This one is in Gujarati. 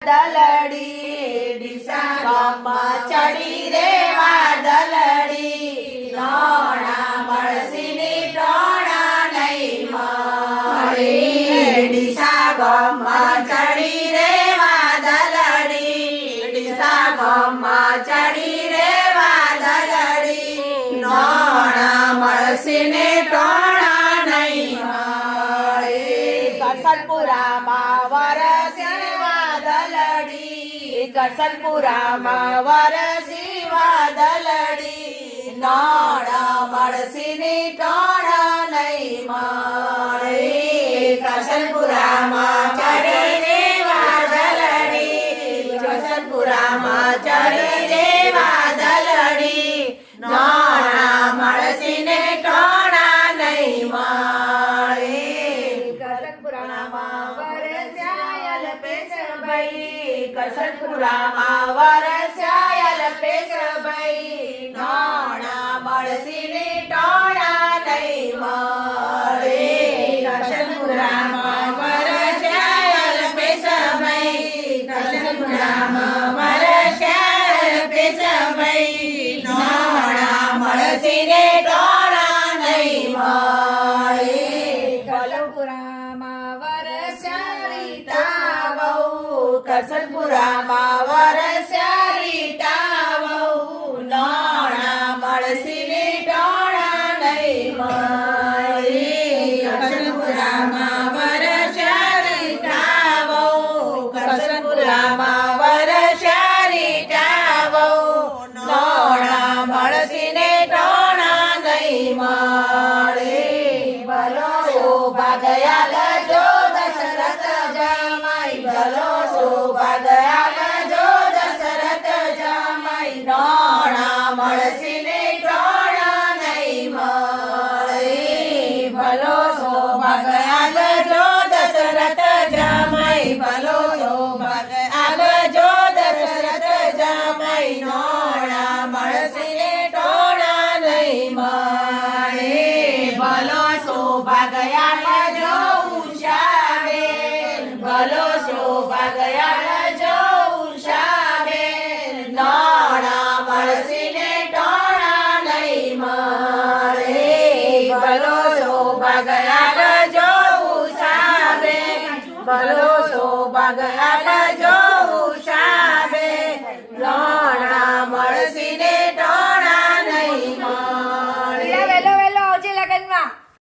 વાદળડી ડીસા ગામમાં ચડી રે વાદળડી નોણા મળસીની ટોણા નહીં મળે ડીસા ગામમાં ચડી રે વાદળડી ડીસા ગામમાં ચડી રે વાદળડી નોણા મળસીની ટોણા નહીં મળે કરસનપુરામાં વરસી વાદળડી કરસનપુરામાં વરસી વાદળડી નોણા મળસીની ટોણા નહીં મળે કરસનપુરામાં ચડી રે વાદળડી કરસનપુરામાં ચડી રે વાદળડી નોણા મળસીને ટોણા નહીં મળે કરસનપુરામાં વરસ્યા અલ્પેશભાઈ કરસનપુરામાં વરસ્યા અલ્પેશભાઈ નોણા મળસીને ટોણા નહીં મળે કરસનપુરામાં વરસ્યા અલ્પેશભાઈ કરસનપુરામાં વરસ્યા અલ્પેશભાઈ નોણા મળસીને ટોણા નહીં મળે કરસનપુરામાં વરસ્યા રીતા વહુ કરસનપુરામાં વરસ્યા રીતા વહુ નોણા મળસીને ટોણા નહીં મળે કરસનપુરામાં વરસ્યા રીતા વહુ કરસનપુરામાં વરસ્યા રીતા વહુ નોણા મળસીને ટોણા નહીં મળે ભલો શોભા દયાલ જો દશરથ જમાઈ ભલો શોભા દયાલ